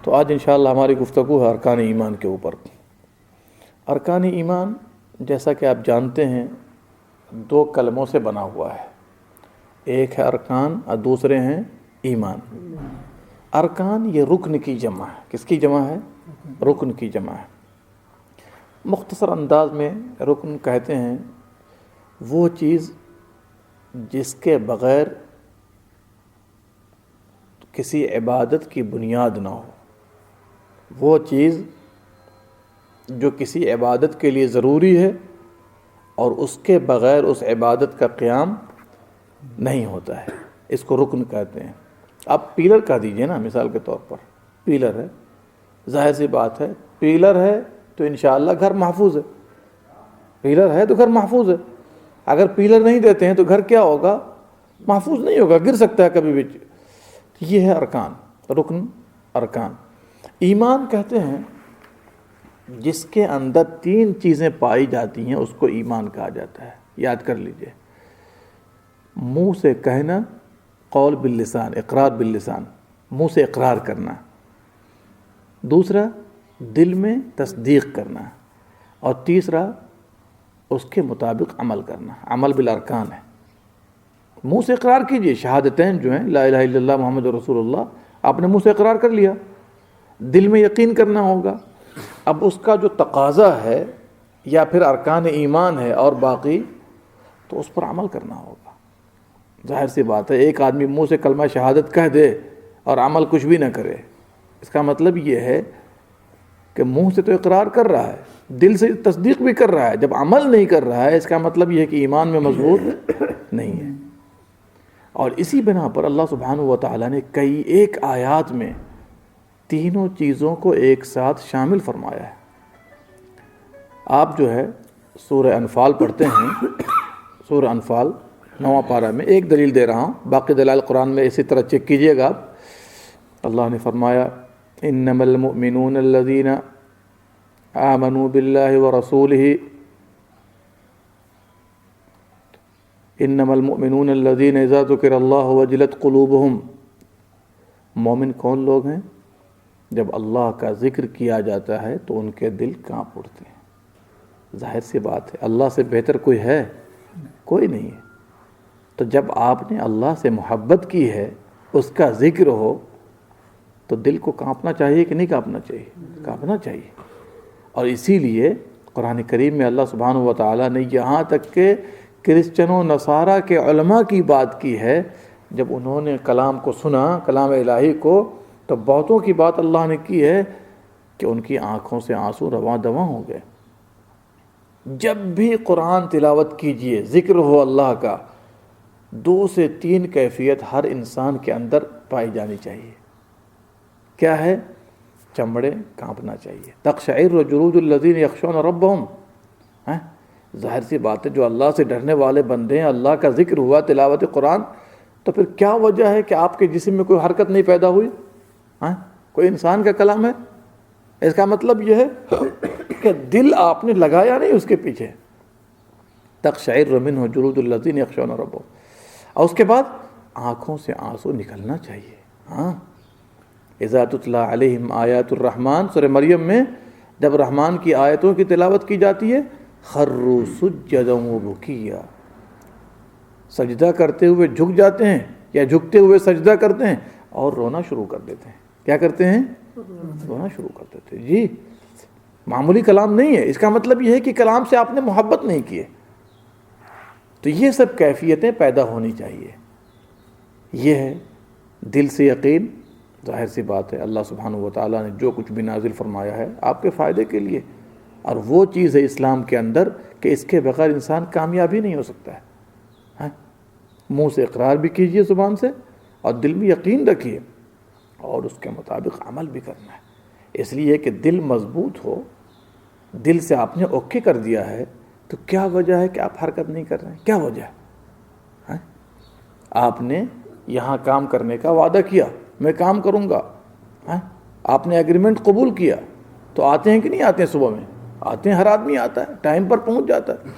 تو آج انشاءاللہ ہماری گفتگو ہے ارکان ایمان کے اوپر۔ ارکان ایمان جیسا کہ آپ جانتے ہیں 2 کلموں سے بنا ہوا ہے، ایک ہے ارکان اور دوسرے ہیں ایمان۔ ارکان یہ رکن کی جمع ہے۔ کس کی جمع ہے؟ رکن کی جمع ہے۔ مختصر انداز میں رکن کہتے ہیں وہ چیز جس کے بغیر کسی عبادت کی بنیاد نہ ہو، وہ چیز جو کسی عبادت کے لیے ضروری ہے اور اس کے بغیر اس عبادت کا قیام نہیں ہوتا ہے، اس کو رکن کہتے ہیں۔ آپ پیلر کہہ دیجئے نا، مثال کے طور پر پیلر ہے، ظاہر سی بات ہے پیلر ہے تو انشاءاللہ گھر محفوظ ہے، پیلر ہے تو گھر محفوظ ہے۔ اگر پیلر نہیں دیتے ہیں تو گھر کیا ہوگا؟ محفوظ نہیں ہوگا، گر سکتا ہے کبھی بھی۔ یہ ہے ارکان، رکن ارکان۔ ایمان کہتے ہیں جس کے اندر 3 چیزیں پائی جاتی ہیں اس کو ایمان کہا جاتا ہے۔ یاد کر لیجئے، منہ سے کہنا، قول باللسان، اقرار باللسان، منہ سے اقرار کرنا، دوسرا دل میں تصدیق کرنا، اور تیسرا اس کے مطابق عمل کرنا۔ عمل بالارکان ہے۔ منہ سے اقرار کیجئے، شہادتین جو ہیں لا الہ الا اللہ محمد رسول اللہ، آپ نے منہ سے اقرار کر لیا، دل میں یقین کرنا ہوگا۔ اب اس کا جو تقاضا ہے یا پھر ارکان ایمان ہے اور باقی، تو اس پر عمل کرنا ہوگا۔ ظاہر سی بات ہے ایک آدمی منہ سے کلمہ شہادت کہہ دے اور عمل کچھ بھی نہ کرے، اس کا مطلب یہ ہے کہ منہ سے تو اقرار کر رہا ہے، دل سے تصدیق بھی کر رہا ہے، جب عمل نہیں کر رہا ہے اس کا مطلب یہ ہے کہ ایمان میں مضبوط نہیں ہے۔ اور اسی بنا پر اللہ سبحانہ و تعالیٰ نے کئی ایک آیات میں تینوں چیزوں کو ایک ساتھ شامل فرمایا ہے۔ آپ جو ہے سورہ انفال پڑھتے ہیں، سورہ انفال 9واں پارہ میں ایک دلیل دے رہا ہوں، باقی دلائل قرآن میں اسی طرح چیک کیجئے گا آپ۔ اللہ نے فرمایا انما المؤمنون الذین آمنوا باللہ ورسولہ، انما المؤمنون الذین اذا ذکر اللہ وجلت قلوبہم۔ مومن کون لوگ ہیں؟ جب اللہ کا ذکر کیا جاتا ہے تو ان کے دل کانپ اٹھتے ہیں۔ ظاہر سی بات ہے اللہ سے بہتر کوئی ہے؟ کوئی نہیں ہے۔ تو جب آپ نے اللہ سے محبت کی ہے، اس کا ذکر ہو، تو دل کو کانپنا چاہیے کہ نہیں کانپنا چاہیے؟ کانپنا چاہیے۔ اور اسی لیے قرآن کریم میں اللہ سبحانہ و تعالیٰ نے یہاں تک کہ کرسچنوں نصارہ کے علماء کی بات کی ہے، جب انہوں نے کلام کو سنا، کلام الہی کو، تو بہتوں کی بات اللہ نے کی ہے کہ ان کی آنکھوں سے آنسو رواں دواں ہو گئے۔ جب بھی قرآن تلاوت کیجئے، ذکر ہو اللہ کا، 2 سے 3 کیفیت ہر انسان کے اندر پائی جانی چاہیے۔ کیا ہے؟ چمڑے کانپنا چاہیے۔ تقشعر جلود الذین یخشون ربہم۔ ظاہر سی بات ہے جو اللہ سے ڈرنے والے بندے ہیں، اللہ کا ذکر ہوا، تلاوت قرآن، تو پھر کیا وجہ ہے کہ آپ کے جسم میں کوئی حرکت نہیں پیدا ہوئی؟ کوئی انسان کا کلام ہے، اس کا مطلب یہ ہے کہ دل آپ نے لگایا نہیں اس کے پیچھے۔ تقشعر منہ جلود الذین یخشون ربہم۔ اور اس کے بعد آنکھوں سے آنسو نکلنا چاہیے۔ اذا تتلی علیہم آیات الرحمن، سورہ مریم میں جب رحمان کی آیتوں کی تلاوت کی جاتی ہے، خروا سجدا وبکیا، سجدہ کرتے ہوئے جھک جاتے ہیں یا جھکتے ہوئے سجدہ کرتے ہیں اور رونا شروع کر دیتے ہیں۔ کیا کرتے ہیں؟ رونا شروع کر دیتے ہیں۔ جی معمولی کلام نہیں ہے، اس کا مطلب یہ ہے کہ کلام سے آپ نے محبت نہیں کی ہے۔ تو یہ سب کیفیتیں پیدا ہونی چاہیے۔ یہ ہے دل سے یقین۔ ظاہر سی بات ہے اللہ سبحانہ و تعالیٰ نے جو کچھ بھی نازل فرمایا ہے آپ کے فائدے کے لیے، اور وہ چیز ہے اسلام کے اندر کہ اس کے بغیر انسان کامیابی نہیں ہو سکتا ہے۔ منہ سے اقرار بھی کیجئے زبان سے، اور دل میں یقین رکھیے، اور اس کے مطابق عمل بھی کرنا ہے۔ اس لیے کہ دل مضبوط ہو، دل سے آپ نے اوکے کر دیا ہے، تو کیا وجہ ہے کہ آپ حرکت نہیں کر رہے ہیں؟ کیا وجہ ہے؟ آپ نے یہاں کام کرنے کا وعدہ کیا، میں کام کروں گا، آپ نے ایگریمنٹ قبول کیا، تو آتے ہیں کہ نہیں آتے ہیں؟ صبح میں آتے ہیں، ہر آدمی آتا ہے، ٹائم پر پہنچ جاتا ہے۔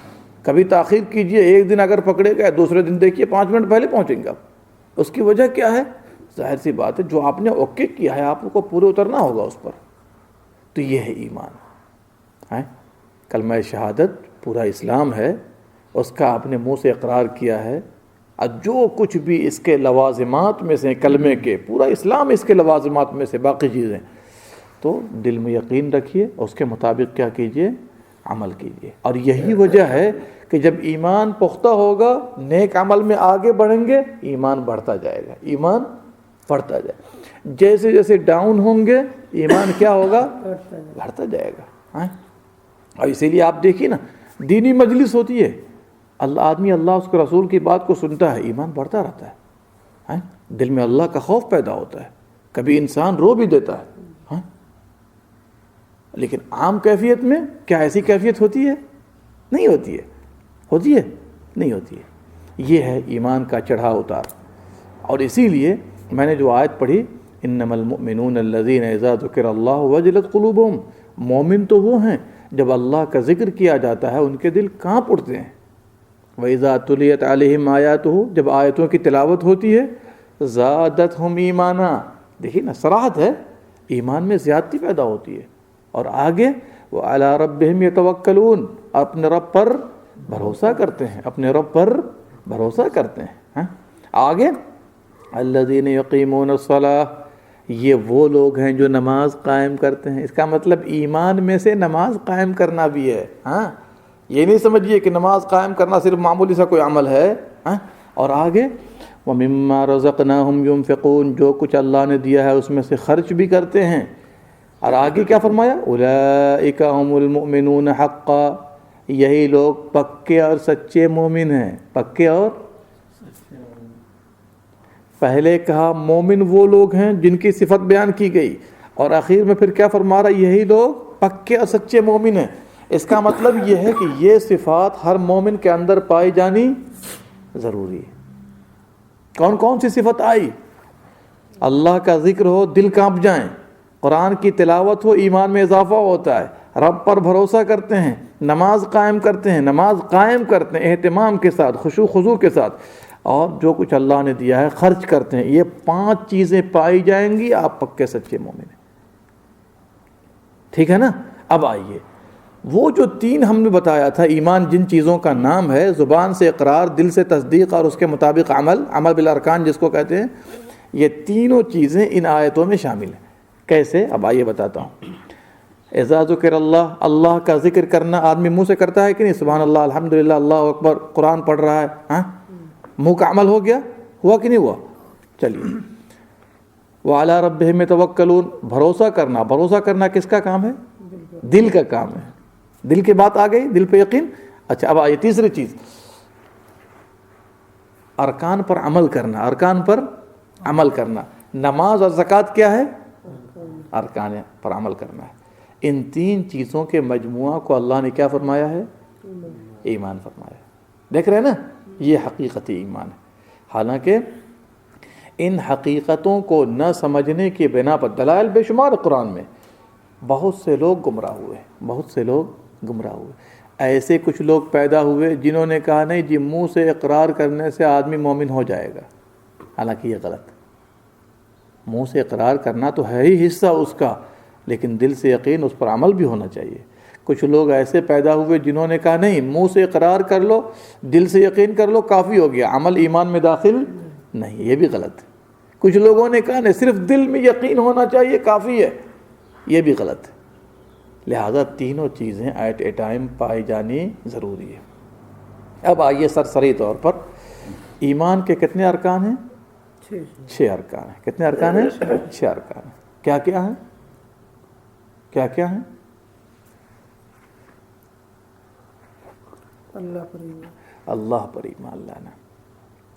کبھی تاخیر کیجئے، ایک دن اگر پکڑے گئے، دوسرے دن دیکھیے 5 منٹ پہلے پہنچیں گے آپ۔ اس کی وجہ کیا ہے؟ ظاہر سی بات ہے جو آپ نے اوکے کیا ہے آپ کو پورے اترنا ہوگا اس پر. تو یہ ہے ایمان. کلمہ شہادت پورا اسلام ہے, اس کا آپ نے منہ سے اقرار کیا ہے, اور جو کچھ بھی اس کے لوازمات میں سے کلمے کے, پورا اسلام اس کے لوازمات میں سے باقی چیزیں, تو دل میں یقین رکھیے, اس کے مطابق کیا کیجئے, عمل کیجئے. اور یہی وجہ ہے کہ جب ایمان پختہ ہوگا, نیک عمل میں آگے بڑھیں گے, ایمان بڑھتا جائے گا, ایمان بڑھتا جائے گا. جیسے جیسے ڈاؤن ہوں گے ایمان کیا ہوگا, بڑھتا جائے گا. اور اسی لیے آپ دیکھیے نا, دینی مجلس ہوتی ہے, آدمی اللہ اس کے رسول کی بات کو سنتا ہے, ایمان بڑھتا رہتا ہے, دل میں اللہ کا خوف پیدا ہوتا ہے, کبھی انسان رو بھی دیتا ہے. لیکن عام کیفیت میں کیا ایسی کیفیت ہوتی ہے؟ نہیں ہوتی ہے. ہوتی ہے؟ نہیں ہوتی ہے. یہ ہے ایمان کا چڑھا اتار. اور اسی لیے میں نے جو آیت پڑھی, انما المؤمنون الذین اذا ذکر اللہ وجلت قلوبہم, مومن تو وہ ہیں جب اللہ کا ذکر کیا جاتا ہے ان کے دل کانپ اٹھتے ہیں. وَإِذَا تُلِيَتْ عَلَيْهِمْ آيَاتُهُ, جب آیتوں کی تلاوت ہوتی ہے, زَادَتْهُمْ ایمانا, دیکھیے نا صراحت ہے, ایمان میں زیادتی پیدا ہوتی ہے. اور آگے وَعَلَىٰ رَبِّهِمْ يَتَوَكَّلُونَ, اپنے رب پر بھروسہ کرتے ہیں, اپنے رب پر بھروسہ کرتے ہیں. آگے الَّذِينَ يَقِيمُونَ الصَّلَاةَ, یہ وہ لوگ ہیں جو نماز قائم کرتے ہیں. اس کا مطلب ایمان میں سے نماز قائم کرنا بھی ہے. یہ نہیں سمجھیے کہ نماز قائم کرنا صرف معمولی سا کوئی عمل ہے. اور آگے وَمِمَّا رَزَقْنَاهُمْ يُنْفِقُونَ, جو کچھ اللہ نے دیا ہے اس میں سے خرچ بھی کرتے ہیں. اور آگے کیا فرمایا, اولئک هم المؤمنون حقا, یہی لوگ پکے اور سچے مومن ہیں. پکے اور پہلے کہا مومن وہ لوگ ہیں جن کی صفت بیان کی گئی, اور آخر میں پھر کیا فرما رہا, یہی لوگ پکے اور سچے مومن ہیں. اس کا مطلب یہ ہے کہ یہ صفات ہر مومن کے اندر پائی جانی ضروری ہے. کون کون سی صفت آئی؟ اللہ کا ذکر ہو, دل کانپ جائیں, قرآن کی تلاوت ہو, ایمان میں اضافہ ہوتا ہے, رب پر بھروسہ کرتے ہیں, نماز قائم کرتے ہیں, نماز قائم کرتے ہیں اہتمام کے ساتھ, خشوع خضوع کے ساتھ, اور جو کچھ اللہ نے دیا ہے خرچ کرتے ہیں. یہ 5 چیزیں پائی جائیں گی, آپ پکے سچے مومن ہیں. ٹھیک ہے نا. اب آئیے, وہ جو 3 ہم نے بتایا تھا, ایمان جن چیزوں کا نام ہے, زبان سے اقرار, دل سے تصدیق, اور اس کے مطابق عمل, عمل بالارکان جس کو کہتے ہیں, یہ تینوں چیزیں ان آیتوں میں شامل ہیں. کیسے؟ اب آئیے بتاتا ہوں. اذا ذکر اللہ, اللہ کا ذکر کرنا آدمی منہ سے کرتا ہے کہ نہیں, سبحان اللہ, الحمدللہ, اللہ اکبر, قرآن پڑھ رہا ہے, منہ کا عمل ہو گیا, ہوا کہ نہیں ہوا؟ چلیے. وعلی ربہم یتوکلون, بھروسہ کرنا. بھروسہ کرنا کس کا کام ہے؟ دل کا کام ہے. دل کی بات آ گئی, دل پہ یقین. اچھا, اب آئیے تیسری چیز, ارکان پر عمل کرنا. ارکان پر عمل کرنا. نماز اور زکوٰۃ کیا ہے؟ ارکان پر عمل کرنا ہے. ان 3 چیزوں کے مجموعہ کو اللہ نے کیا فرمایا ہے؟ ایمان فرمایا. دیکھ رہے ہیں نا, یہ حقیقتی ایمان ہے. حالانکہ ان حقیقتوں کو نہ سمجھنے کی بنا پر دلائل بے شمار قرآن میں, بہت سے لوگ گمراہ ہوئے, بہت سے لوگ گمراہ ہوئے. ایسے کچھ لوگ پیدا ہوئے جنہوں نے کہا نہیں جی, منہ سے اقرار کرنے سے آدمی مومن ہو جائے گا. حالانکہ یہ غلط. منہ سے اقرار کرنا تو ہے ہی حصہ اس کا, لیکن دل سے یقین, اس پر عمل بھی ہونا چاہیے. کچھ لوگ ایسے پیدا ہوئے جنہوں نے کہا نہیں, منہ سے اقرار کر لو, دل سے یقین کر لو, کافی ہو گیا, عمل ایمان میں داخل نہیں. یہ بھی غلط. کچھ لوگوں نے کہا نہیں, صرف دل میں یقین ہونا چاہیے, کافی ہے. یہ بھی غلط. لہذا تینوں چیزیں ایٹ اے ٹائم پائی جانی ضروری ہے. اب آئیے سرسری طور پر, ایمان کے کتنے ارکان ہیں؟ 6 ارکان ہیں. کتنے ارکان ہیں؟ 6 ارکان ہیں. کیا کیا ہیں؟ کیا کیا ہیں؟ اللہ پر ایمان لانا.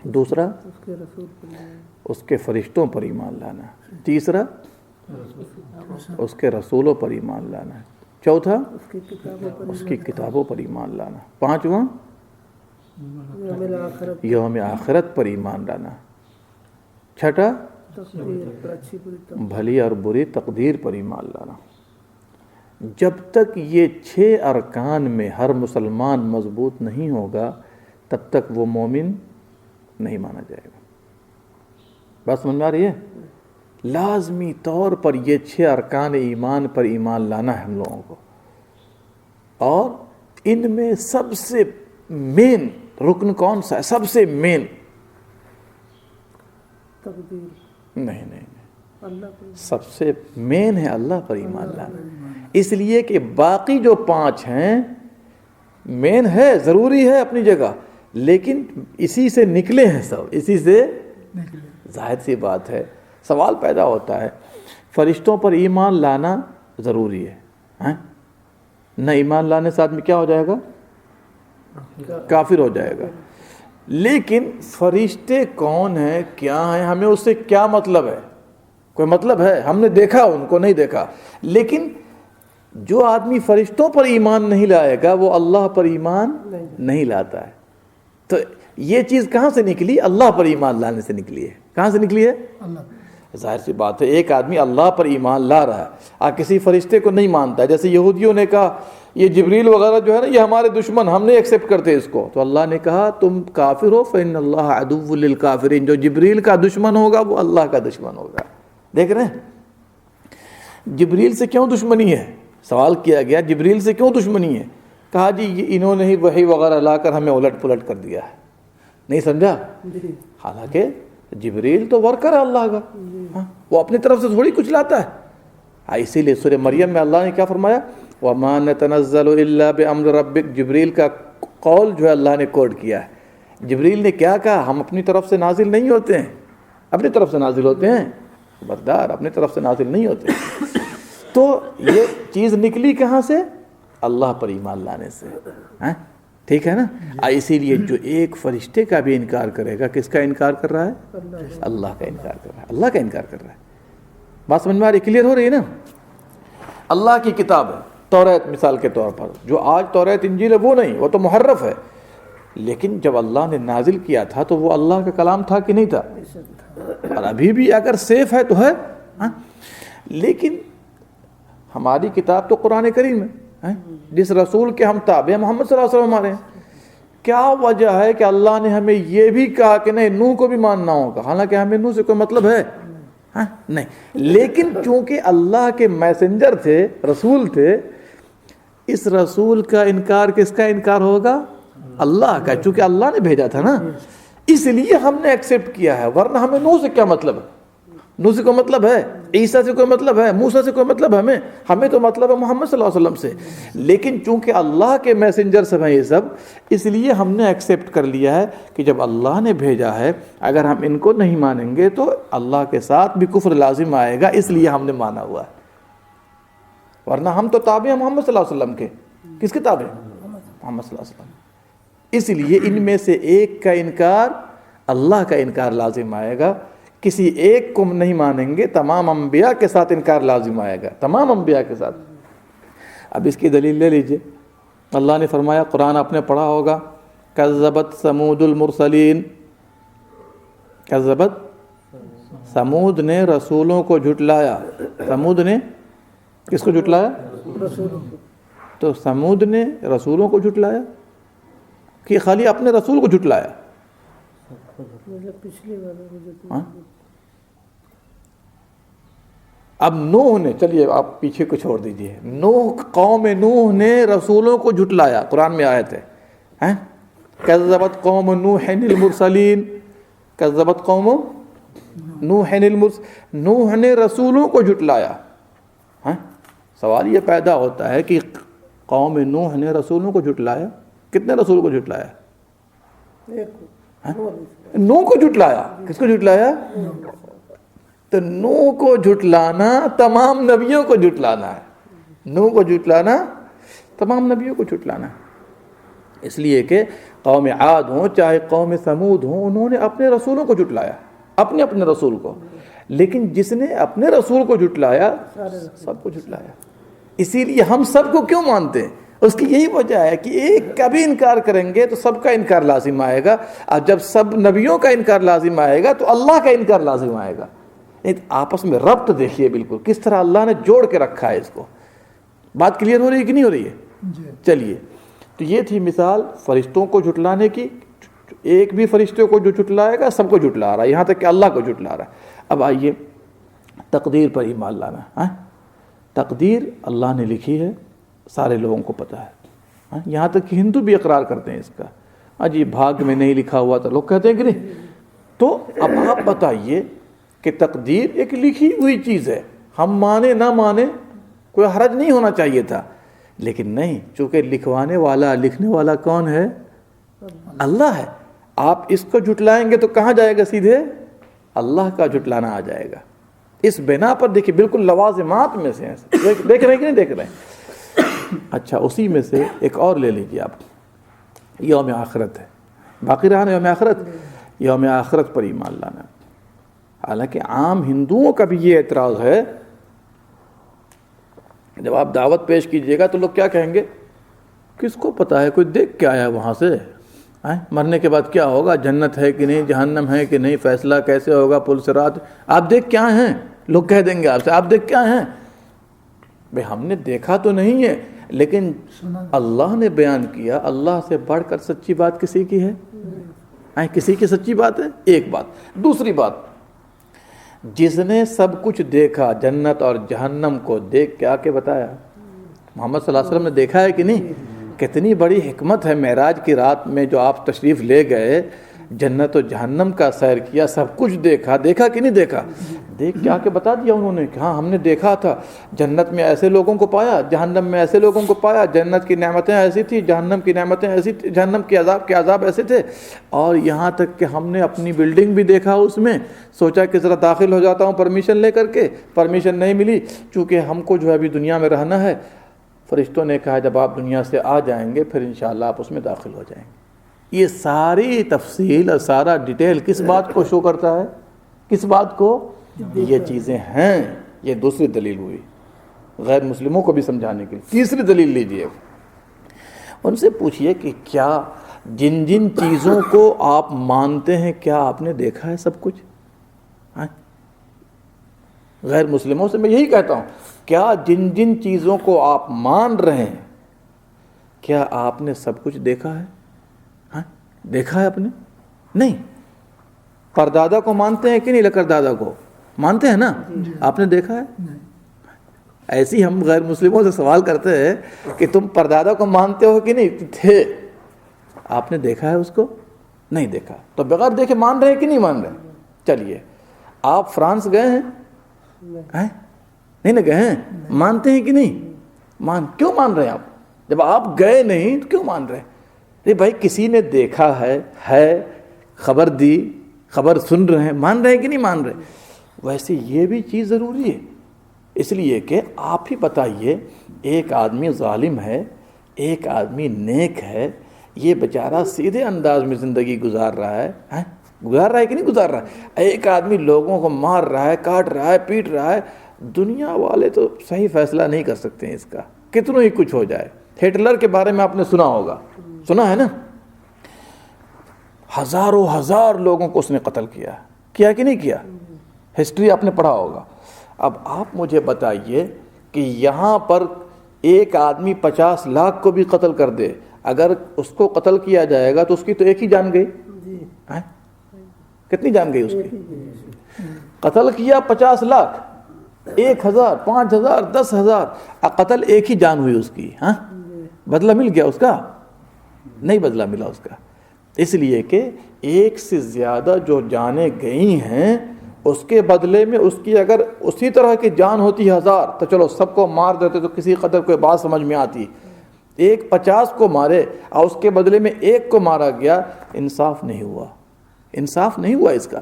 دوسرا اس کے فرشتوں پر ایمان لانا. تیسرا اس کے رسولوں پر ایمان لانا. چوتھا اس کی کتابوں پر ایمان لانا. پانچواں یوم آخرت پر ایمان لانا. چھٹا بھلی اور بری تقدیر پر ایمان لانا. جب تک یہ 6 ارکان میں ہر مسلمان مضبوط نہیں ہوگا تب تک وہ مومن نہیں مانا جائے گا. بات سمجھ میں آ رہی ہے؟ لازمی طور پر یہ 6 ارکان ایمان پر ایمان لانا ہے ہم لوگوں کو، اور ان میں سب سے مین رکن کون سا ہے؟ سب سے مین نہیں، سب سے مین ہے اللہ پر ایمان لانا، اس لیے کہ باقی جو 5 ہیں مین ہے، ضروری ہے اپنی جگہ، لیکن اسی سے نکلے ہیں سب، اسی سے ظاہر سی بات ہے۔ سوال پیدا ہوتا ہے فرشتوں پر ایمان لانا ضروری ہے، نہ ایمان لانے سے آدمی کیا ہو جائے گا؟ کافر ہو جائے گا۔ لیکن فرشتے کون ہیں، کیا ہیں، ہمیں اس سے کیا مطلب ہے؟ کوئی مطلب ہے؟ ہم نے دیکھا ان کو؟ نہیں دیکھا۔ لیکن جو آدمی فرشتوں پر ایمان نہیں لائے گا وہ اللہ پر ایمان نہیں لاتا ہے۔ تو یہ چیز کہاں سے نکلی؟ اللہ پر ایمان لانے سے نکلی ہے۔ کہاں سے نکلی ہے؟ ظاہر سی بات ہے، ایک آدمی اللہ پر ایمان لا رہا ہے، کسی فرشتے کو نہیں مانتا ہے، جیسے یہودیوں نے کہا یہ جبریل وغیرہ جو ہے نا یہ ہمارے دشمن، ہم نہیں ایکسیپٹ کرتے اس کو، تو اللہ نے کہا تم کافر ہو، فإن اللہ عدو للکافرین، جو جبریل کا دشمن ہوگا وہ اللہ کا دشمن ہوگا۔ دیکھ رہے ہیں جبریل سے کیوں دشمنی ہے؟ سوال کیا گیا جبریل سے کیوں دشمنی ہے؟ کہا جی انہوں نے ہی وحی وغیرہ لا کر ہمیں الٹ پلٹ کر دیا ہے۔ نہیں سمجھا؟ حالانکہ جبریل تو ورکر ہے اللہ کا، وہ اپنی طرف سے تھوڑی کچھ لاتا ہے۔ اسی لیے سورہ مریم میں اللہ نے کیا فرمایا؟ وَمَا نَتَنَزَّلُ إِلَّا بِأَمْرِ رَبِّكَ، جبریل کا قول جو ہے اللہ نے کوٹ کیا ہے۔ جبریل نے کیا کہا؟ ہم اپنی طرف سے نازل نہیں ہوتے ہیں، اپنی طرف سے نازل ہوتے ہیں، خبردار اپنی طرف سے نازل نہیں ہوتے۔ تو یہ چیز نکلی کہاں سے؟ اللہ پر ایمان لانے سے، ٹھیک ہے نا؟ اسی لیے جو ایک فرشتے کا بھی انکار کرے گا، کس کا انکار کر رہا ہے؟ اللہ کا انکار کر رہا ہے، اللہ کا انکار کر رہا ہے۔ بات سمجھ میں آ رہی؟ کلیئر ہو رہی ہے نا؟ اللہ کی کتاب ہے توریت، مثال کے طور پر جو آج توریت انجیل ہے وہ نہیں، وہ تو محرف ہے، لیکن جب اللہ نے نازل کیا تھا تو وہ اللہ کا کلام تھا کہ نہیں تھا؟ اور ابھی بھی اگر سیف ہے تو ہے۔ لیکن ہماری کتاب تو قرآن کریم ہے، جس رسول کے ہم تابع ہیں محمد صلی اللہ علیہ وسلم ہمارے ہیں۔ کیا وجہ ہے کہ اللہ نے ہمیں یہ بھی کہا کہ نہیں نوح کو بھی ماننا ہوگا، حالانکہ ہمیں نوح سے کوئی مطلب ہے نہیں، لیکن چونکہ اللہ کے میسنجر تھے، رسول تھے، اس رسول کا انکار کس کا انکار ہوگا؟ اللہ کا، چونکہ اللہ نے بھیجا تھا نا، اس لیے ہم نے ایکسیپٹ کیا ہے، ورنہ ہمیں نوح سے کیا مطلب ہے؟ نوح سے کوئی مطلب ہے؟ عیسیٰ سے کوئی مطلب ہے؟ موسیٰ سے کوئی مطلب ہے؟ ہمیں تو مطلب ہے محمد صلی اللہ علیہ وسلم سے۔ لیکن چونکہ اللہ کے میسنجر سے ہیں یہ سب، اس لیے ہم نے ایکسیپٹ کر لیا ہے کہ جب اللہ نے بھیجا ہے اگر ہم ان کو نہیں مانیں گے تو اللہ کے ساتھ بھی کفر لازم آئے گا، اس لیے ہم نے مانا ہوا ہے، ورنہ ہم تو تابع ہیں محمد صلی اللہ علیہ وسلم کے۔ کس کے تابع؟ محمد صلی اللہ علیہ وسلم۔ اس لیے ان میں سے ایک کا انکار، اللہ کا انکار لازم آئے گا، کسی ایک کو نہیں مانیں گے، تمام انبیاء کے ساتھ انکار لازم آئے گا، تمام انبیاء کے ساتھ۔ اب اس کی دلیل لے لیجئے، اللہ نے فرمایا، قرآن آپ نے پڑھا ہوگا، کذبت ثمود المرسلین، کذبت، ثمود نے رسولوں کو جھٹلایا۔ ثمود نے کس کو جھٹلایا؟ تو ثمود نے رسولوں کو جھٹلایا کہ خالی اپنے رسول کو جھٹلایا؟ اب نوح نے، چلیے آپ پیچھے کو چھوڑ دیجئے، قوم نوح نے رسولوں کو جھٹلایا، قرآن میں آیت ہے، کذبت قوم نوح المرسلین، کذبت قوم نوح المرسلین، نوح نے رسولوں کو جھٹلایا۔ سوال یہ پیدا ہوتا ہے کہ قوم نوح نے رسولوں کو جھٹلایا، کتنے رسول کو جھٹلایا؟ نوح کو جھٹلایا۔ کس کو جھٹلایا؟ تو نوح کو جھٹلانا تمام نبیوں کو جھٹلانا ہے، نوح کو جھٹلانا تمام نبیوں کو جھٹلانا ہے۔ اس لیے کہ قوم عاد ہوں چاہے قوم ثمود ہوں، انہوں نے اپنے رسولوں کو جھٹلایا، اپنے رسول کو، لیکن جس نے اپنے رسول کو جھٹلایا سب کو جھٹلایا۔ اسی لیے ہم سب کو کیوں مانتے ہیں؟ اس کی یہی وجہ ہے کہ ایک کا بھی انکار کریں گے تو سب کا انکار لازم آئے گا، اور جب سب نبیوں کا انکار لازم آئے گا تو اللہ کا انکار لازم آئے گا۔ آپس میں ربط دیکھیے بالکل کس طرح اللہ نے جوڑ کے رکھا ہے اس کو۔ بات کلیئر ہو رہی ہے کہ نہیں ہو رہی ہے؟ چلیے، تو یہ تھی مثال فرشتوں کو جھٹلانے کی، ایک بھی فرشتے کو جو جھٹلائے گا سب کو جھٹلا رہا ہے، یہاں تک کہ اللہ کو جھٹلا رہا ہے۔ اب آئیے تقدیر پر ایمان لانا ہے۔ تقدیر اللہ نے لکھی ہے، سارے لوگوں کو پتہ ہے، یہاں تک کہ ہندو بھی اقرار کرتے ہیں اس کا، جی بھاگ میں نہیں لکھا ہوا تھا، لوگ کہتے ہیں کہ نہیں۔ تو اب آپ بتائیے کہ تقدیر ایک لکھی ہوئی چیز ہے، ہم مانے نہ مانے کوئی حرج نہیں ہونا چاہیے تھا، لیکن نہیں، چونکہ لکھوانے والا لکھنے والا کون ہے؟ اللہ ہے۔ آپ اس کو جھٹلائیں گے تو کہاں جائے گا؟ سیدھے اللہ کا جھٹلانا آ جائے گا۔ اس بنا پر دیکھیے بالکل لوازمات میں سے دیکھ رہے ہیں کہ نہیں دیکھ رہے ہیں؟ اچھا، اسی میں سے ایک اور لے لیجیے آپ، یوم آخرت ہے، باقی رہا نا یوم آخرت، یوم آخرت پر ایمان لانا۔ حالانکہ عام ہندوؤں کا بھی یہ اعتراض ہے، جب آپ دعوت پیش کیجئے گا تو لوگ کیا کہیں گے؟ کس کو پتا ہے، کوئی دیکھ کے آیا وہاں سے، مرنے کے بعد کیا ہوگا، جنت ہے کہ نہیں، جہنم ہے کہ نہیں، فیصلہ کیسے ہوگا، پل صراط، آپ دیکھ کیا ہیں؟ لوگ کہہ دیں گے آپ سے، آپ دیکھ کیا ہیں؟ بھئی ہم نے دیکھا تو نہیں ہے، لیکن اللہ نے بیان کیا، اللہ سے بڑھ کر سچی بات کسی کی ہے؟ کسی کی سچی بات ہے؟ ایک بات۔ دوسری بات، جس نے سب کچھ دیکھا، جنت اور جہنم کو دیکھ کے آ کے بتایا، محمد صلی اللہ علیہ وسلم نے دیکھا ہے کہ نہیں؟ کتنی بڑی حکمت ہے، معراج کی رات میں جو آپ تشریف لے گئے، جنت و جہنم کا سیر کیا، سب کچھ دیکھا، دیکھا کہ نہیں دیکھا؟ دیکھ کے آ کے بتا دیا انہوں نے کہ ہاں ہم نے دیکھا تھا، جنت میں ایسے لوگوں کو پایا، جہنم میں ایسے لوگوں کو پایا، جنت کی نعمتیں ایسی تھی، جہنم کی نعمتیں ایسی تھی، جہنم کے عذاب ایسے تھے، اور یہاں تک کہ ہم نے اپنی بلڈنگ بھی دیکھا، اس میں سوچا کہ ذرا داخل ہو جاتا ہوں پرمیشن لے کر کے، پرمیشن نہیں ملی، چونکہ ہم کو جو ہے ابھی دنیا میں رہنا ہے۔ فرشتوں نے کہا جب آپ دنیا سے آ جائیں گے پھر انشاءاللہ آپ اس میں داخل ہو جائیں گے۔ یہ ساری تفصیل اور سارا ڈیٹیل کس بات کو شو کرتا ہے؟ کس بات کو؟ یہ چیزیں ہیں۔ یہ دوسری دلیل ہوئی غیر مسلموں کو بھی سمجھانے کے لیے۔ تیسری دلیل لیجئے، ان سے پوچھئے کہ کیا جن جن چیزوں کو آپ مانتے ہیں کیا آپ نے دیکھا ہے سب کچھ؟ غیر مسلموں سے میں یہی کہتا ہوں، کیا جن جن چیزوں کو آپ مان رہے ہیں کیا آپ نے سب کچھ دیکھا ہے؟ دیکھا ہے آپ نے؟ نہیں۔ پردادا کو مانتے ہیں کہ نہیں؟ لکر دادا کو مانتے ہیں نا؟ آپ نے دیکھا ہے؟ ایسی ہم غیر مسلموں سے سوال کرتے ہیں کہ تم پردادا کو مانتے ہو کہ نہیں؟ تھے، آپ نے دیکھا ہے اس کو؟ نہیں دیکھا، تو بغیر دیکھے مان رہے ہیں کہ نہیں مان رہے؟ چلیے، آپ فرانس گئے ہیں؟ نہیں نہ گئے ہیں؟ مانتے ہیں کہ نہیں؟ کیوں مان رہے ہیں آپ؟ جب آپ گئے نہیں تو کیوں مان رہے ہیں؟ بھائی کسی نے دیکھا ہے، خبر دی، خبر سن رہے ہیں، مان رہے ہیں کہ نہیں مان رہے؟ ویسے یہ بھی چیز ضروری ہے، اس لیے کہ آپ ہی بتائیے، ایک آدمی ظالم ہے، ایک آدمی نیک ہے، یہ بیچارہ سیدھے انداز میں زندگی گزار رہا ہے کہ نہیں گزار رہا ہے؟ ایک آدمی لوگوں کو مار رہا ہے، کاٹ رہا ہے، پیٹ رہا ہے، دنیا والے تو صحیح فیصلہ نہیں کر سکتے ہیں اس کا، کتنوں ہی کچھ ہو جائے۔ ہٹلر کے بارے میں آپ نے سنا ہوگا، سنا ہے نا؟ ہزاروں ہزار لوگوں کو اس نے قتل کیا کہ نہیں کیا؟ ہسٹری آپ نے پڑھا ہوگا۔ اب آپ مجھے بتائیے کہ یہاں پر ایک آدمی 50 لاکھ کو بھی قتل کر دے، اگر اس کو قتل کیا جائے گا تو اس کی تو ایک ہی جان گئی۔ کتنی جان گئی اس کی؟ قتل کیا 50 لاکھ، 1000 5000 10,000، قتل ایک ہی جان ہوئی اس کی۔ بدلہ مل گیا اس کا؟ نہیں بدلہ ملا اس کا، اس لیے کہ ایک سے زیادہ جو جانیں گئی ہیں اس کے بدلے میں اس کی اگر اسی طرح کی جان ہوتی 1000 تو چلو سب کو مار دیتے تو کسی قدر کوئی بات سمجھ میں آتی۔ ایک 50 کو مارے اور اس کے بدلے میں ایک کو مارا گیا، انصاف نہیں ہوا، انصاف نہیں ہوا اس کا۔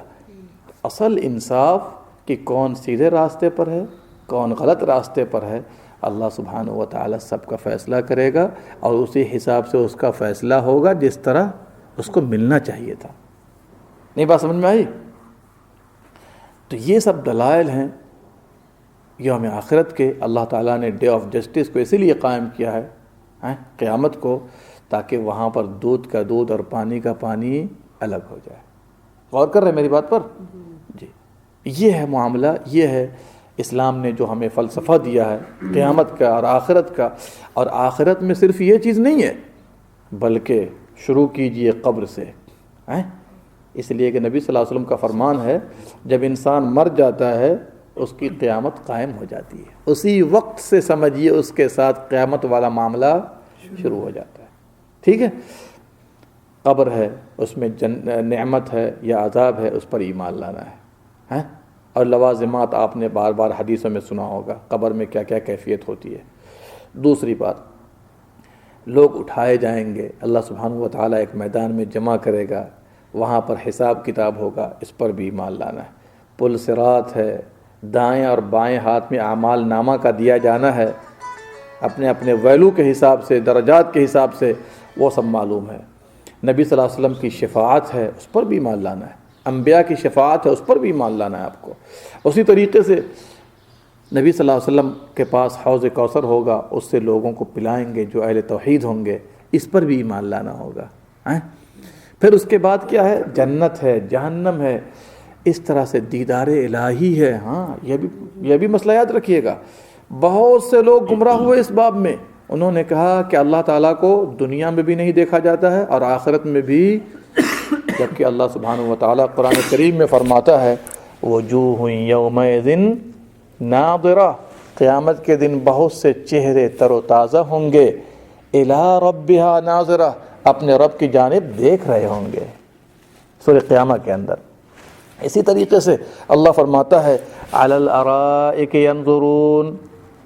اصل انصاف کہ کون سیدھے راستے پر ہے، کون غلط راستے پر ہے، اللہ سبحانہ و تعالی سب کا فیصلہ کرے گا، اور اسی حساب سے اس کا فیصلہ ہوگا جس طرح اس کو ملنا چاہیے تھا۔ نہیں بات سمجھ میں آئی؟ تو یہ سب دلائل ہیں یوم آخرت کے۔ اللہ تعالیٰ نے ڈے آف جسٹس کو اسی لیے قائم کیا ہے، قیامت کو، تاکہ وہاں پر دودھ کا دودھ اور پانی کا پانی الگ ہو جائے۔ غور کر رہے ہیں میری بات پر؟ جی، یہ ہے معاملہ، یہ ہے اسلام نے جو ہمیں فلسفہ دیا ہے قیامت کا اور آخرت کا۔ اور آخرت میں صرف یہ چیز نہیں ہے، بلکہ شروع کیجئے قبر سے، اس لیے کہ نبی صلی اللہ علیہ وسلم کا فرمان ہے جب انسان مر جاتا ہے اس کی قیامت قائم ہو جاتی ہے، اسی وقت سے سمجھیے اس کے ساتھ قیامت والا معاملہ شروع ہو جاتا ہے. ٹھیک ہے، قبر ہے، اس میں نعمت ہے یا عذاب ہے، اس پر ایمان لانا ہے. اور لوازمات آپ نے بار بار حدیثوں میں سنا ہوگا، قبر میں کیا کیا کیفیت ہوتی ہے. دوسری بات، لوگ اٹھائے جائیں گے، اللہ سبحانہ و تعالیٰ ایک میدان میں جمع کرے گا، وہاں پر حساب کتاب ہوگا، اس پر بھی ایمان لانا ہے. پل صراط ہے، دائیں اور بائیں ہاتھ میں اعمال نامہ کا دیا جانا ہے، اپنے اپنے ویلو کے حساب سے، درجات کے حساب سے، وہ سب معلوم ہے. نبی صلی اللہ علیہ وسلم کی شفاعت ہے، اس پر بھی ایمان لانا ہے. انبیاء کی شفاعت ہے، اس پر بھی ایمان لانا ہے آپ کو. اسی طریقے سے نبی صلی اللہ علیہ وسلم کے پاس حوض کوثر ہوگا، اس سے لوگوں کو پلائیں گے جو اہل توحید ہوں گے، اس پر بھی ایمان لانا ہوگا. پھر اس کے بعد کیا ہے؟ جنت ہے، جہنم ہے، اس طرح سے دیدار الہی ہے. یہ بھی مسئلہ یاد رکھیے گا. بہت سے لوگ گمراہ ہوئے اس باب میں، انہوں نے کہا کہ اللہ تعالیٰ کو دنیا میں بھی نہیں دیکھا جاتا ہے اور آخرت میں بھی، جبکہ اللہ سبحانہ و تعالیٰ قرآن کریم میں فرماتا ہے وجوہ یومئذ ناظرہ، قیامت کے دن بہت سے چہرے تر و تازہ ہوں گے، الی ربہا ناظرہ، اپنے رب کی جانب دیکھ رہے ہوں گے، سورہ قیامہ کے اندر. اسی طریقے سے اللہ فرماتا ہے علی الارائک ینظرون،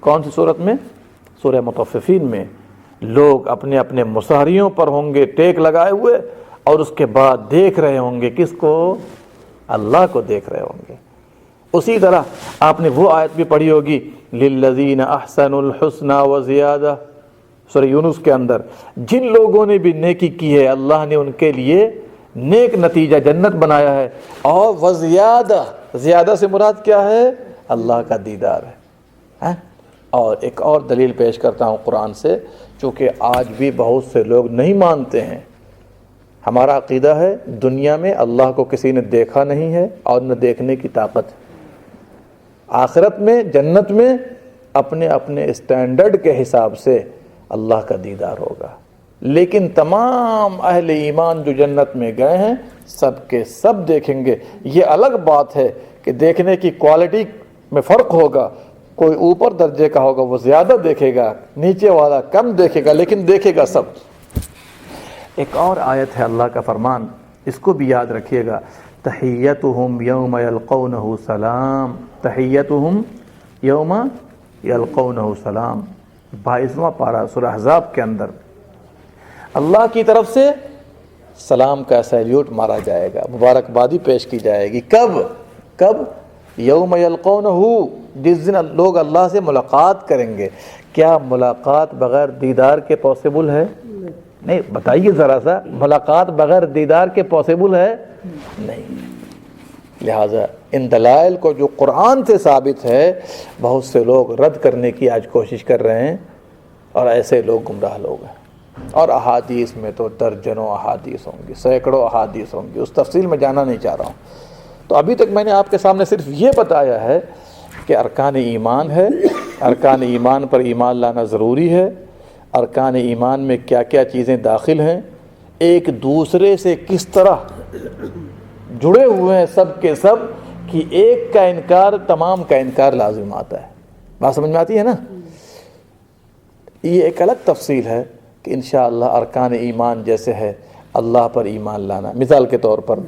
کون سی صورت میں؟ سورہ مطففین میں. لوگ اپنے اپنے مصہریوں پر ہوں گے ٹیک لگائے ہوئے، اور اس کے بعد دیکھ رہے ہوں گے کس کو؟ اللہ کو دیکھ رہے ہوں گے. اسی طرح آپ نے وہ آیت بھی پڑھی ہوگی للذین احسنوا الحسنى وزیادہ، سورہ یونس کے اندر. جن لوگوں نے بھی نیکی کی ہے اللہ نے ان کے لیے نیک نتیجہ جنت بنایا ہے، اور وزیادہ، زیادہ سے مراد کیا ہے؟ اللہ کا دیدار ہے. اور ایک اور دلیل پیش کرتا ہوں قرآن سے، چونکہ آج بھی بہت سے لوگ نہیں مانتے ہیں. ہمارا عقیدہ ہے دنیا میں اللہ کو کسی نے دیکھا نہیں ہے اور نہ دیکھنے کی طاقت ہے. آخرت میں، جنت میں، اپنے اپنے اسٹینڈرڈ کے حساب سے اللہ کا دیدار ہوگا. لیکن تمام اہل ایمان جو جنت میں گئے ہیں سب کے سب دیکھیں گے. یہ الگ بات ہے کہ دیکھنے کی کوالٹی میں فرق ہوگا، کوئی اوپر درجے کا ہوگا وہ زیادہ دیکھے گا، نیچے والا کم دیکھے گا، لیکن دیکھے گا سب. ایک اور آیت ہے اللہ کا فرمان، اس کو بھی یاد رکھیے گا، تحیتہم یوم یلقونہ سلام، تحیتہم یوم یلقونہ سلام. 22واں پارہ سورہ احزاب کے اندر اللہ کی طرف سے سلام کا سیلیوٹ مارا جائے گا، مبارکبادی پیش کی جائے گی. کب؟ یوم یلقونہ، جس دن لوگ اللہ سے ملاقات کریں گے. کیا ملاقات بغیر دیدار کے پاسبل ہے؟ نہیں. بتائیے ذرا سا، ملاقات بغیر دیدار کے پاسبل ہے؟ نہیں. لہٰذا ان دلائل کو جو قرآن سے ثابت ہے بہت سے لوگ رد کرنے کی آج کوشش کر رہے ہیں، اور ایسے لوگ گمراہ لوگ ہیں. اور احادیث میں تو درجنوں احادیث ہوں گی، سینکڑوں احادیث ہوں گی، اس تفصیل میں جانا نہیں چاہ رہا ہوں. تو ابھی تک میں نے آپ کے سامنے صرف یہ بتایا ہے کہ ارکان ایمان ہے، ارکان ایمان پر ایمان لانا ضروری ہے. ارکان ایمان میں کیا کیا چیزیں داخل ہیں، ایک دوسرے سے کس طرح جڑے ہوئے ہیں سب کے سب، کہ ایک کا انکار تمام کا انکار لازم آتا ہے. بات سمجھ میں آتی ہے نا؟ یہ ایک الگ تفصیل ہے کہ انشاءاللہ ارکان ایمان جیسے ہے اللہ پر ایمان لانا، مثال کے طور پر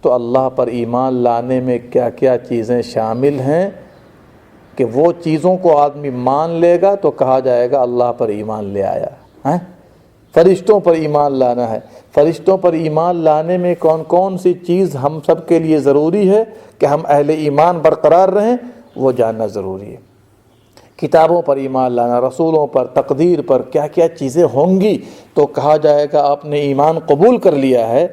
تو اللہ پر ایمان لانے میں کیا کیا چیزیں شامل ہیں کہ وہ چیزوں کو آدمی مان لے گا تو کہا جائے گا اللہ پر ایمان لے آیا. فرشتوں پر ایمان لانا ہے. فرشتوں پر ایمان لانے میں کون کون سی چیز ہم سب کے لیے ضروری ہے کہ ہم اہل ایمان برقرار رہیں، وہ جاننا ضروری ہے. کتابوں پر ایمان لانا، رسولوں پر، تقدیر پر کیا کیا چیزیں ہوں گی تو کہا جائے گا آپ نے ایمان قبول کر لیا ہے.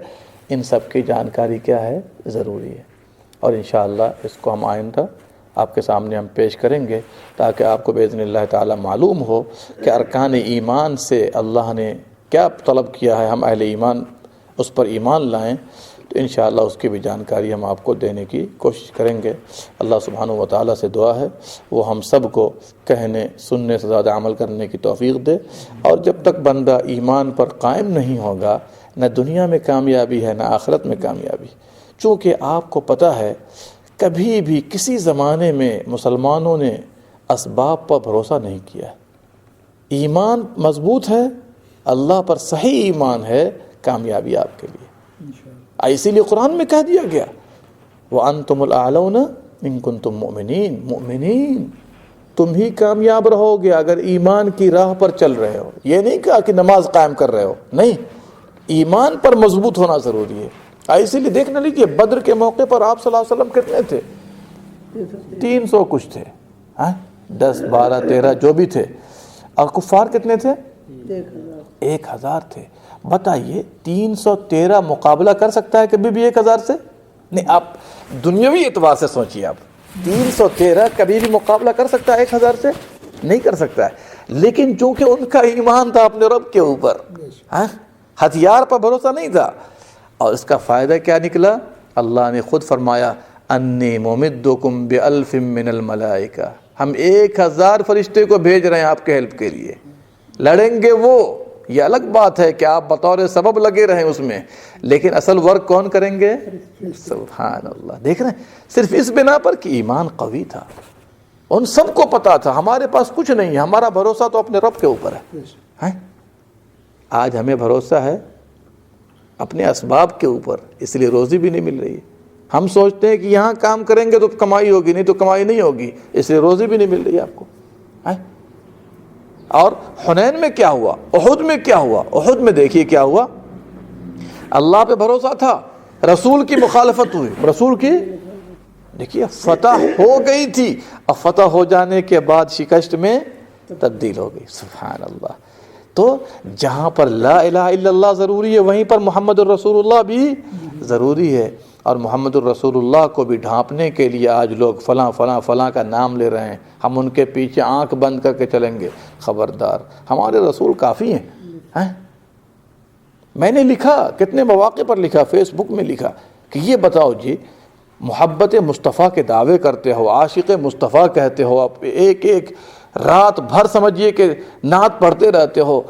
ان سب کی جانکاری کیا ہے؟ ضروری ہے. اور انشاءاللہ اس کو ہم آئندہ آپ کے سامنے ہم پیش کریں گے تاکہ آپ کو باذن اللہ تعالی معلوم ہو کہ ارکان ایمان سے اللہ نے کیا طلب کیا ہے، ہم اہل ایمان اس پر ایمان لائیں. تو انشاءاللہ اس کی بھی جانکاری ہم آپ کو دینے کی کوشش کریں گے. اللہ سبحانہ و تعالیٰ سے دعا ہے وہ ہم سب کو کہنے سننے سے زیادہ عمل کرنے کی توفیق دے. اور جب تک بندہ ایمان پر قائم نہیں ہوگا نہ دنیا میں کامیابی ہے نہ آخرت میں کامیابی. چونکہ آپ کو پتہ ہے کبھی بھی کسی زمانے میں مسلمانوں نے اسباب پر بھروسہ نہیں کیا. ایمان مضبوط ہے, اللہ پر صحیح ایمان ہے, کامیابی آپ کے لیے. اسی لیے قرآن میں کہہ دیا گیا وَأَنْتُمُ الْأَعْلَوْنَ إِن كُنتُم مُؤْمِنِينَ, مؤمنین تم ہی کامیاب رہو گے اگر ایمان کی راہ پر چل رہے ہو. یہ نہیں کہا کہ نماز قائم کر رہے ہو, نہیں, ایمان پر مضبوط ہونا ضروری ہے. اسی لیے دیکھنا لیجیے بدر کے موقع پر آپ صلی اللہ علیہ وسلم کتنے تھے؟ 300 کچھ تھے, 10 12 13 جو بھی تھے. اور کفار کتنے تھے؟ 1000 تھے. بتائیے 313 مقابلہ کر سکتا ہے کبھی بھی 1000 سے؟ نہیں. آپ دنیاوی اعتبار سے سوچیے, آپ 313 کبھی بھی مقابلہ کر سکتا ہے 1000 سے؟ نہیں کر سکتا ہے. لیکن چونکہ ان کا ایمان تھا اپنے رب کے اوپر, ہتھیار پر بھروسہ نہیں تھا. اور اس کا فائدہ کیا نکلا؟ اللہ نے خود فرمایا انی ممدکم بألف من الملائکہ, ہم 1000 فرشتے کو بھیج رہے ہیں آپ کے ہیلپ کے لیے. لڑیں گے وہ, یہ الگ بات ہے کہ آپ بطور سبب لگے رہیں اس میں, لیکن اصل ورک کون کریں گے؟ سبحان اللہ. دیکھ رہے ہیں, صرف اس بنا پر کہ ایمان قوی تھا. ان سب کو پتا تھا ہمارے پاس کچھ نہیں ہے, ہمارا بھروسہ تو اپنے رب کے اوپر ہے. آج ہمیں بھروسہ ہے اپنے اسباب کے اوپر, اس لیے روزی بھی نہیں مل رہی ہے. ہم سوچتے ہیں کہ یہاں کام کریں گے تو کمائی ہوگی, نہیں تو کمائی نہیں ہوگی, اس لیے روزی بھی نہیں مل رہی ہے آپ کو. اور حنین میں کیا ہوا, احد میں کیا ہوا؟ احد میں دیکھیے کیا ہوا. اللہ پہ بھروسہ تھا, رسول کی مخالفت ہوئی, رسول کی دیکھیے فتح ہو گئی تھی, اور فتح ہو جانے کے بعد شکست میں تبدیل ہو گئی. سبحان اللہ. تو جہاں پر لا الہ الا اللہ ضروری ہے وہیں پر محمد الرسول اللہ بھی ضروری ہے. اور محمد الرسول اللہ کو بھی ڈھانپنے کے لیے آج لوگ فلاں فلاں فلاں کا نام لے رہے ہیں, ہم ان کے پیچھے آنکھ بند کر کے چلیں گے. خبردار, ہمارے رسول کافی ہیں. میں نے لکھا, کتنے مواقع پر لکھا, فیس بک میں لکھا کہ یہ بتاؤ جی, محبت مصطفیٰ کے دعوے کرتے ہو, عاشق مصطفیٰ کہتے ہو, آپ ایک ایک رات بھر سمجھیے کہ نعت پڑھتے رہتے ہو,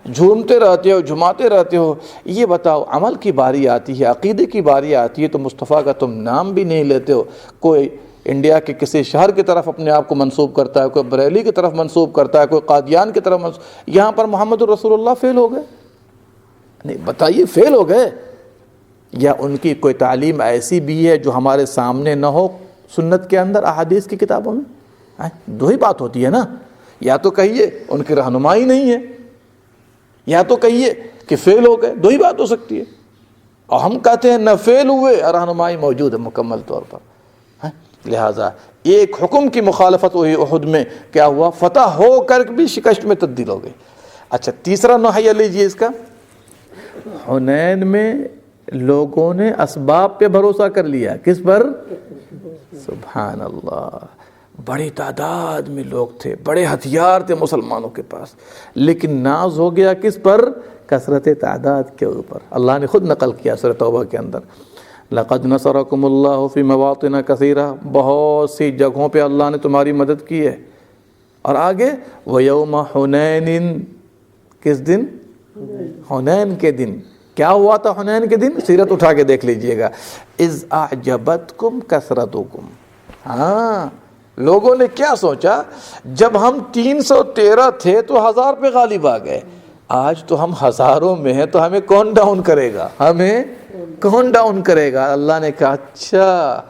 جھومتے رہتے ہو, جھماتے رہتے ہو. یہ بتاؤ عمل کی باری آتی ہے, عقیدے کی باری آتی ہے تو مصطفیٰ کا تم نام بھی نہیں لیتے ہو. کوئی انڈیا کے کسی شہر کی طرف اپنے آپ کو منسوب کرتا ہے, کوئی بریلی کی طرف منسوب کرتا ہے, کوئی قادیان کی طرف منسوب. یہاں پر محمد الرسول اللہ فیل ہو گئے. نہیں بتائیے, فیل ہو گئے, یا ان کی کوئی تعلیم ایسی بھی ہے جو ہمارے سامنے نہ ہو سنت کے اندر, احادیث کی کتابوں میں؟ دو ہی بات ہوتی ہے نا, یا تو کہیے ان کی رہنمائی نہیں ہے, یا تو کہیے کہ فیل ہو گئے. دو ہی بات ہو سکتی ہے. اور ہم کہتے ہیں نہ فیل ہوئے, رہنمائی موجود ہے مکمل طور پر. لہٰذا ایک حکم کی مخالفت ہوئی احد میں, کیا ہوا؟ فتح ہو کر بھی شکست میں تبدیل ہو گئی. اچھا, تیسرا نوحیہ لیجیے اس کا. حنین میں لوگوں نے اسباب پہ بھروسہ کر لیا. کس پر؟ سبحان اللہ. بڑی تعداد میں لوگ تھے, بڑے ہتھیار تھے مسلمانوں کے پاس, لیکن ناز ہو گیا کس پر؟ کثرت تعداد کے اوپر. اللہ نے خود نقل کیا سورہ توبہ کے اندر, لقد نصرکم اللہ فی مواطن کثیرہ, بہت سی جگہوں پہ اللہ نے تمہاری مدد کی ہے. اور آگے وَيَوْمَ حُنَيْنٍ, کس دن؟ حنین کے دن. کیا ہوا تھا حنین کے دن؟ سیرت اٹھا کے دیکھ لیجئے گا. اذ اعجبتکم کثرتکم. لوگوں نے کیا سوچا, جب ہم 313 تھے تو 1000 پہ غالب آ گئے, آج تو ہم ہزاروں میں ہیں تو ہمیں کون ڈاؤن کرے گا, ہمیں کون ڈاؤن کرے گا؟ اللہ نے کہا اچھا,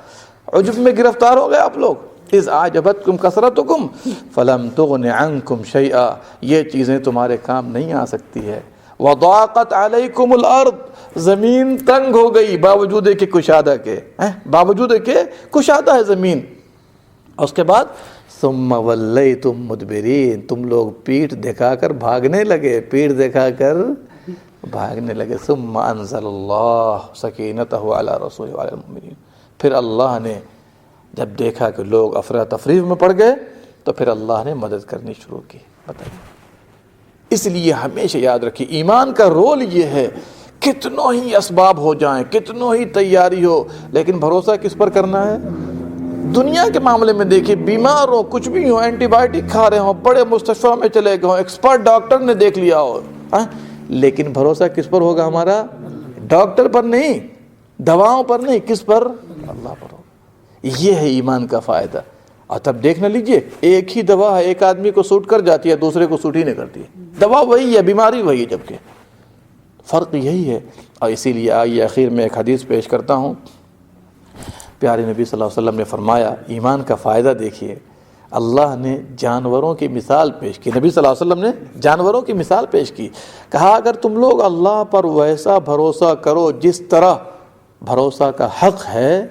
عجب میں گرفتار ہو گئے آپ لوگ. اذ اعجبتکم کثرتکم فلم تغن عنکم شیئا, یہ چیزیں تمہارے کام نہیں آ سکتی ہے. وضاقت علیکم الارض, زمین تنگ ہو گئی باوجود کہ کشادہ کے, باوجود کہ کشادہ ہے زمین. اس کے بعد ثم ولیتم مدبرین, تم لوگ پیٹھ دکھا کر بھاگنے لگے, پیٹھ دکھا کر بھاگنے لگے. ثم انزل اللہ سکینتہ علی رسولہ وعلی المؤمنین, پھر اللہ نے جب دیکھا کہ لوگ افراتفری میں پڑ گئے تو پھر اللہ نے مدد کرنی شروع کی. بتائیے, اس لیے ہمیشہ یاد رکھیے ایمان کا رول یہ ہے, کتنوں ہی اسباب ہو جائیں, کتنوں ہی تیاری ہو, لیکن بھروسہ کس پر کرنا ہے؟ دنیا کے معاملے میں دیکھیے, بیمار ہو, کچھ بھی ہو, اینٹی بائیوٹک کھا رہے ہوں, بڑے مستشفیٰ میں چلے گئے ہوں, ایکسپرٹ ڈاکٹر نے دیکھ لیا ہو, لیکن بھروسہ کس پر ہوگا ہمارا؟ ڈاکٹر پر نہیں، دواؤں پر نہیں، کس پر؟ اللہ پر ہوگا۔ یہ ہے ایمان کا فائدہ۔ اور تب دیکھ نہ لیجئے، ایک ہی دوا ہے، ایک آدمی کو سوٹ کر جاتی ہے، دوسرے کو سوٹ ہی نہیں کرتی ہے، دوا وہی ہے، بیماری وہی ہے، جبکہ فرق یہی ہے۔ اور اسی لیے آئیے آخر میں ایک حدیث پیش کرتا ہوں۔ پیارے نبی صلی اللہ علیہ وسلم نے فرمایا، ایمان کا فائدہ دیکھیے، اللہ نے جانوروں کی مثال پیش کی، نبی صلی اللہ علیہ وسلم نے جانوروں کی مثال پیش کی، کہا اگر تم لوگ اللہ پر ویسا بھروسہ کرو جس طرح بھروسہ کا حق ہے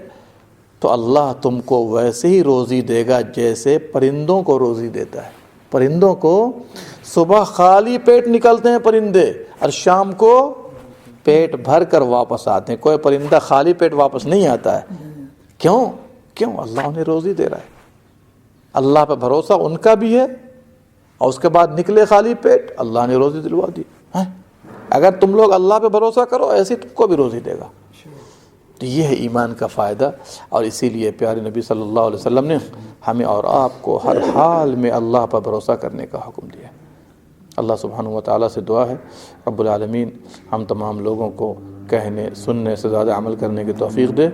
تو اللہ تم کو ویسے ہی روزی دے گا جیسے پرندوں کو روزی دیتا ہے۔ پرندوں کو صبح خالی پیٹ نکلتے ہیں پرندے، اور شام کو پیٹ بھر کر واپس آتے ہیں۔ کوئی پرندہ خالی پیٹ واپس نہیں آتا ہے۔ کیوں؟ اللہ انہیں روزی دے رہا ہے۔ اللہ پہ بھروسہ ان کا بھی ہے، اور اس کے بعد نکلے خالی پیٹ، اللہ نے روزی دلوا دی۔ اگر تم لوگ اللہ پہ بھروسہ کرو، ایسے تم کو بھی روزی دے گا۔ تو یہ ہے ایمان کا فائدہ، اور اسی لیے پیارے نبی صلی اللہ علیہ وسلم نے ہمیں اور آپ کو ہر حال میں اللہ پر بھروسہ کرنے کا حکم دیا۔ اللہ سبحانہ و تعالیٰ سے دعا ہے رب العالمین ہم تمام لوگوں کو کہنے سننے سے زیادہ عمل کرنے کی توفیق دے،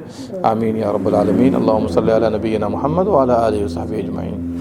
آمین یا رب العالمین۔ اللہم صلی علی نبینا محمد وعلی آلہ وصحبہ اجمعین۔